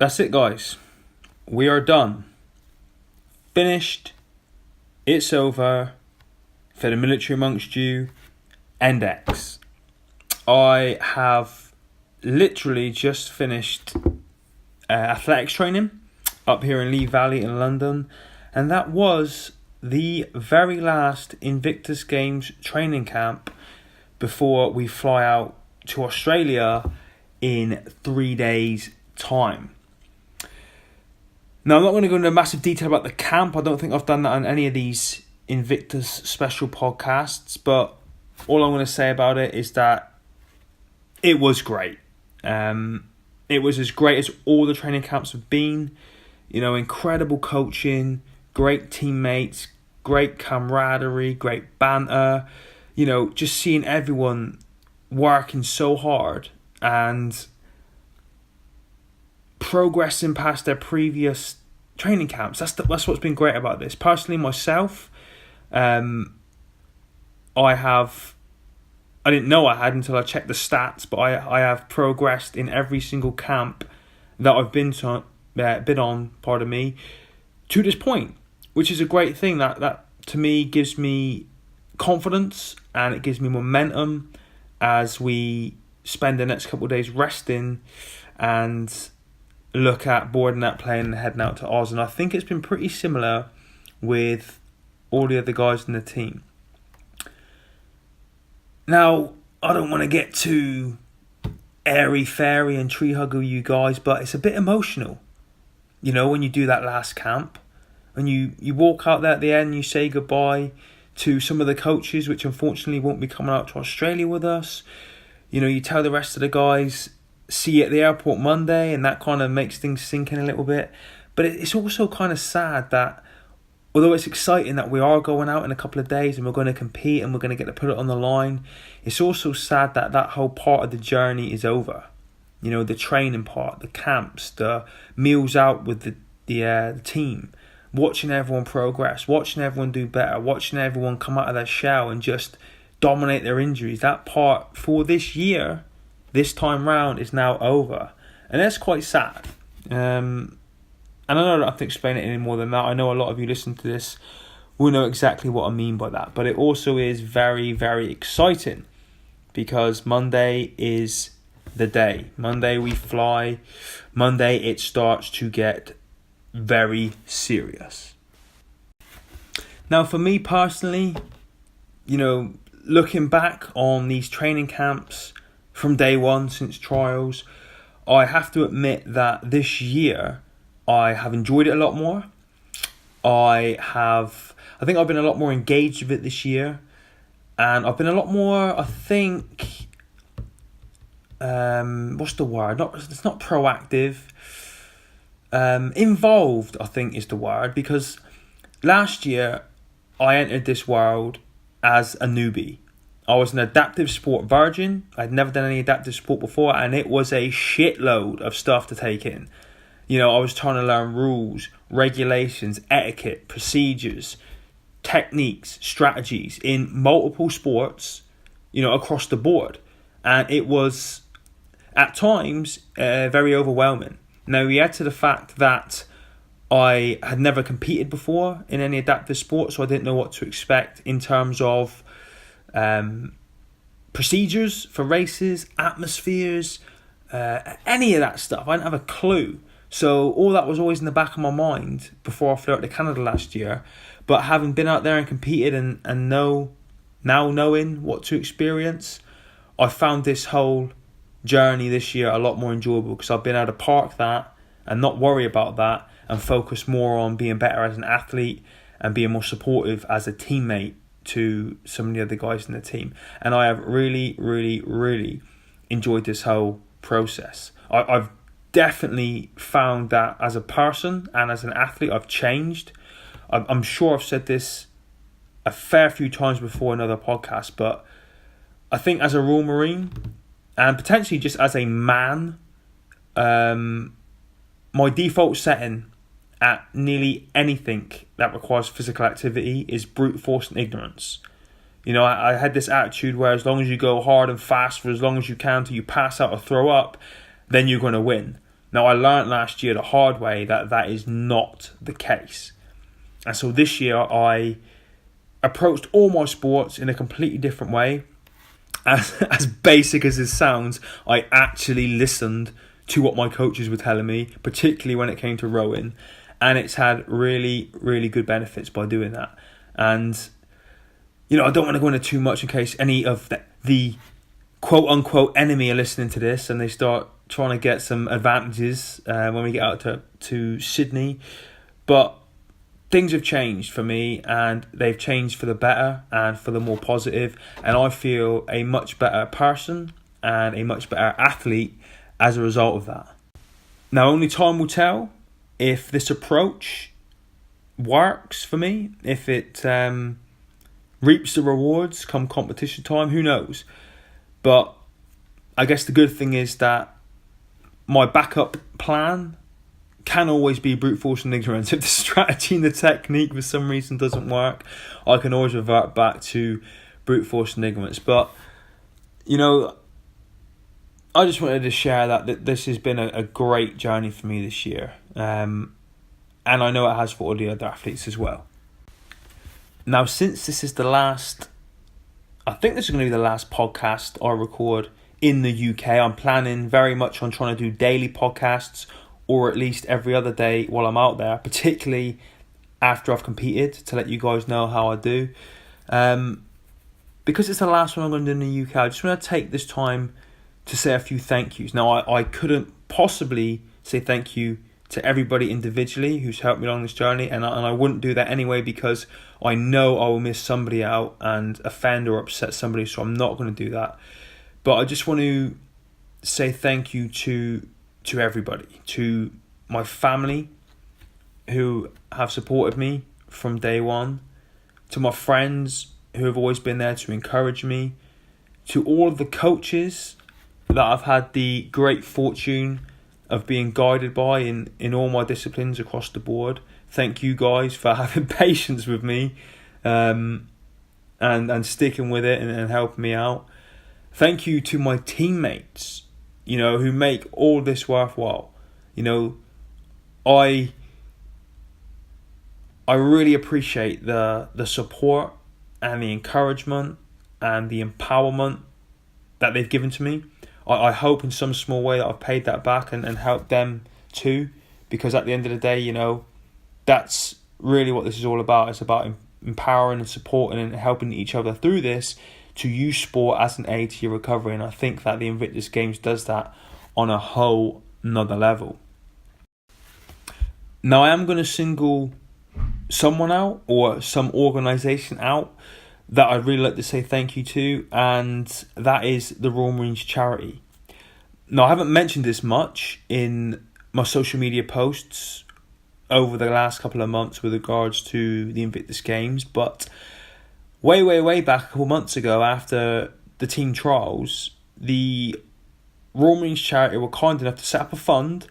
that's it, guys. We are done. Finished. It's over. For the military amongst you. End X. I have literally just finished athletics training up here in Lee Valley in London. And that was the very last Invictus Games training camp before we fly out to Australia in 3 days' time. Now, I'm not going to go into massive detail about the camp. I don't think I've done that on any of these Invictus special podcasts, but all I'm going to say about it is that it was great. It was as great as all the training camps have been. You know, incredible coaching, great teammates, great camaraderie, great banter. You know, just seeing everyone working so hard and progressing past their previous training camps. That's what's been great about this. Personally, myself, I didn't know I had until I checked the stats, but I have progressed in every single camp that I've been on, to this point, which is a great thing. That to me gives me confidence and it gives me momentum as we spend the next couple of days resting and look at boarding that plane and heading out to Oz. And I think it's been pretty similar with all the other guys in the team. Now, I don't want to get too airy-fairy and tree-hugger you guys, but it's a bit emotional. You know, when you do that last camp, when you walk out there at the end, you say goodbye to some of the coaches, which unfortunately won't be coming out to Australia with us. You know, you tell the rest of the guys, see you at the airport Monday, and that kind of makes things sink in a little bit. But it's also kind of sad that, although it's exciting that we are going out in a couple of days and we're going to compete and we're going to get to put it on the line, it's also sad that that whole part of the journey is over. You know, the training part, the camps, the meals out with the team, watching everyone progress, watching everyone do better, watching everyone come out of their shell and just dominate their injuries. That part for this year, this time round, is now over. And that's quite sad. And I know I don't have to explain it any more than that. I know a lot of you listen to this will know exactly what I mean by that. But it also is very, very exciting because Monday is the day. Monday we fly. Monday it starts to get very serious. Now, for me personally, you know, looking back on these training camps from day one since trials, I have to admit that this year I have enjoyed it a lot more. I think I've been a lot more engaged with it this year. And I've been a lot more, I think, what's the word? It's not proactive. Involved, I think, is the word. Because last year, I entered this world as a newbie. I was an adaptive sport virgin. I'd never done any adaptive sport before. And it was a shitload of stuff to take in. You know, I was trying to learn rules, regulations, etiquette, procedures, techniques, strategies in multiple sports, you know, across the board. And it was, at times, very overwhelming. Now, we add to the fact that I had never competed before in any adaptive sport, so I didn't know what to expect in terms of procedures for races, atmospheres, any of that stuff. I didn't have a clue. So all that was always in the back of my mind before I flew out to Canada last year. But having been out there and competed and now knowing what to experience, I found this whole journey this year a lot more enjoyable because I've been able to park that and not worry about that and focus more on being better as an athlete and being more supportive as a teammate to some of the other guys in the team. And I have really, really, really enjoyed this whole process. I've definitely found that as a person and as an athlete, I've changed. I'm sure I've said this a fair few times before in other podcasts, but I think as a Royal Marine and potentially just as a man, my default setting at nearly anything that requires physical activity is brute force and ignorance. You know, I had this attitude where as long as you go hard and fast for as long as you can till you pass out or throw up, then you're going to win. Now, I learned last year the hard way that is not the case. And so this year, I approached all my sports in a completely different way. As basic as it sounds, I actually listened to what my coaches were telling me, particularly when it came to rowing. And it's had really, really good benefits by doing that. And, I don't want to go into too much in case any of the quote-unquote enemy are listening to this and they start trying to get some advantages when we get out to Sydney. But things have changed for me, and they've changed for the better and for the more positive. And I feel a much better person and a much better athlete as a result of that. Now, only time will tell if this approach works for me, if it reaps the rewards come competition time, who knows? But I guess the good thing is that my backup plan can always be brute force and ignorance. If the strategy and the technique for some reason doesn't work, I can always revert back to brute force and ignorance. But, I just wanted to share that this has been a great journey for me this year. And I know it has for all the other athletes as well. Now, since this is I think this is going to be the last podcast I record in the UK. I'm planning very much on trying to do daily podcasts, or at least every other day while I'm out there, particularly after I've competed, to let you guys know how I do. Because it's the last one I'm going to do in the UK, I just want to take this time to say a few thank yous. Now, I couldn't possibly say thank you to everybody individually who's helped me along this journey, and I wouldn't do that anyway, because I know I will miss somebody out and offend or upset somebody, so I'm not going to do that. But I just want to say thank you to everybody, to my family who have supported me from day one, to my friends who have always been there to encourage me, to all of the coaches that I've had the great fortune of being guided by in all my disciplines across the board. Thank you guys for having patience with me and sticking with it and helping me out. Thank you to my teammates, who make all this worthwhile. I really appreciate the support and the encouragement and the empowerment that they've given to me. I hope in some small way that I've paid that back and helped them too, because at the end of the day, that's really what this is all about. It's about empowering and supporting and helping each other through this to use sport as an aid to your recovery. And I think that the Invictus Games does that on a whole nother level. Now, I am going to single someone out, or some organisation out, that I'd really like to say thank you to, and that is the Royal Marines charity. Now, I haven't mentioned this much in my social media posts over the last couple of months with regards to the Invictus Games, but way back a couple months ago, after the team trials, the Royal Marines charity were kind enough to set up a fund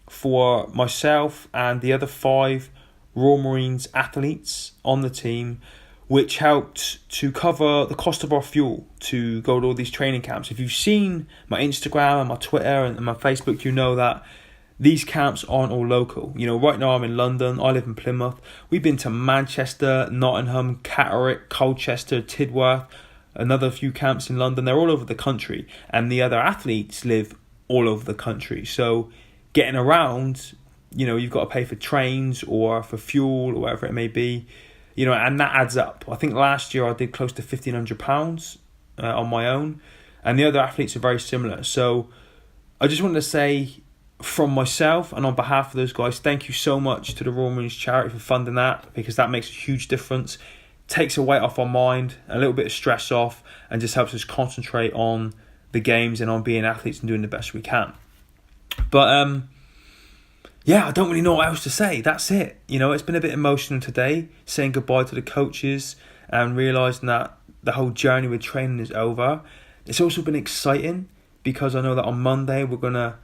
for myself and the other 5 Royal Marines athletes on the team, which helped to cover the cost of our fuel to go to all these training camps. If you've seen my Instagram and my Twitter and my Facebook, you know that these camps aren't all local. Right now I'm in London, I live in Plymouth. We've been to Manchester, Nottingham, Catterick, Colchester, Tidworth, another few camps in London. They're all over the country, and the other athletes live all over the country. So getting around, you've got to pay for trains or for fuel or whatever it may be. And that adds up. I think last year I did close to £1,500 on my own, and the other athletes are very similar. So I just wanted to say, from myself and on behalf of those guys, thank you so much to the Royal Marines charity for funding that, because that makes a huge difference. Takes a weight off our mind, a little bit of stress off, and just helps us concentrate on the games and on being athletes and doing the best we can. But I don't really know what else to say. That's it. It's been a bit emotional today, saying goodbye to the coaches and realising that the whole journey with training is over. It's also been exciting because I know that on Monday we're going to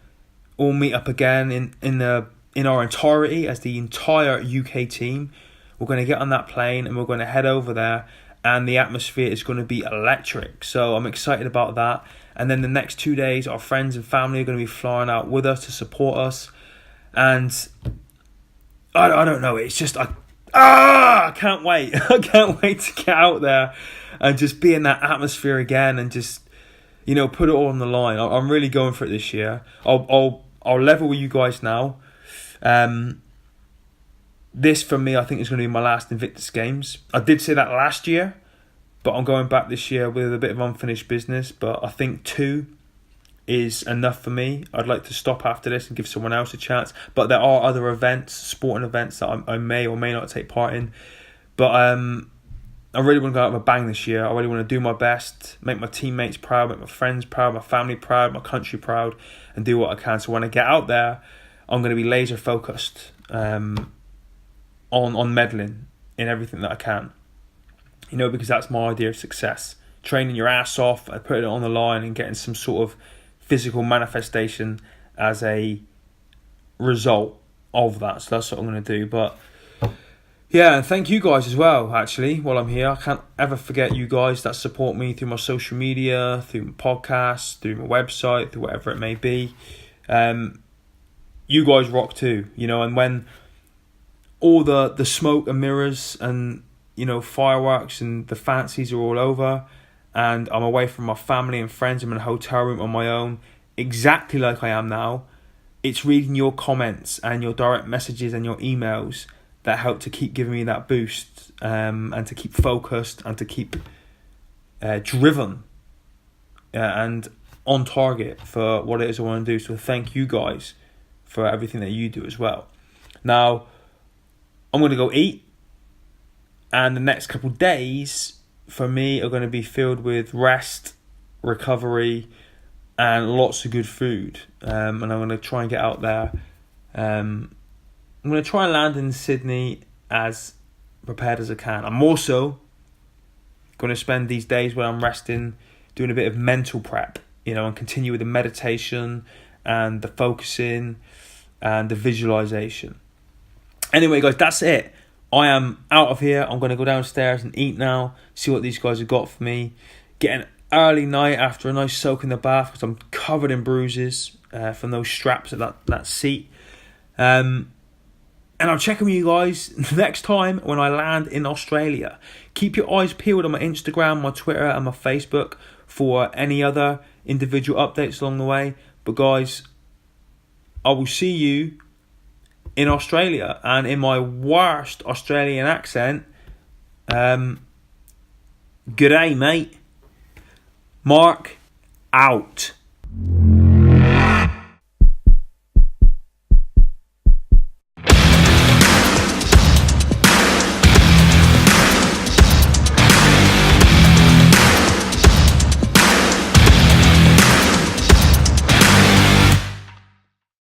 all meet up again in our entirety as the entire UK team. We're going to get on that plane and we're going to head over there, and the atmosphere is going to be electric. So I'm excited about that. And then the next 2 days, our friends and family are going to be flying out with us to support us. And I don't know. It's just I can't wait. I can't wait to get out there and just be in that atmosphere again and just, put it all on the line. I'm really going for it this year. I'll level with you guys now. This for me, I think, is going to be my last Invictus Games. I did say that last year, but I'm going back this year with a bit of unfinished business. But I think 2 is enough for me. I'd like to stop after this and give someone else a chance. But there are other events, sporting events, that I may or may not take part in. But I really want to go out with a bang this year. I really want to do my best, make my teammates proud, make my friends proud, my family proud, my country proud, and do what I can. So when I get out there, I'm going to be laser focused on meddling in everything that I can. Because that's my idea of success. Training your ass off and putting it on the line and getting some sort of physical manifestation as a result of that. So that's what I'm going to do. But yeah, and thank you guys as well, actually, while I'm here. I can't ever forget you guys that support me through my social media, through my podcast, through my website, through whatever it may be. You guys rock too, and when all the smoke and mirrors and, fireworks and the fancies are all over, and I'm away from my family and friends, I'm in a hotel room on my own, exactly like I am now, it's reading your comments and your direct messages and your emails that help to keep giving me that boost, and to keep focused and to keep driven and on target for what it is I want to do. So thank you guys for everything that you do as well. Now, I'm going to go eat, and the next couple of days for me are going to be filled with rest, recovery, and lots of good food. And I'm going to try and get out there. I'm going to try and land in Sydney as prepared as I can. I'm also going to spend these days when I'm resting doing a bit of mental prep, and continue with the meditation and the focusing and the visualization. Anyway, guys, that's it. I am out of here. I'm going to go downstairs and eat now, see what these guys have got for me. Get an early night after a nice soak in the bath because I'm covered in bruises from those straps at that seat. And I'll check in with you guys next time when I land in Australia. Keep your eyes peeled on my Instagram, my Twitter and my Facebook for any other individual updates along the way. But guys, I will see you in Australia, and in my worst Australian accent, g'day mate, Mark out.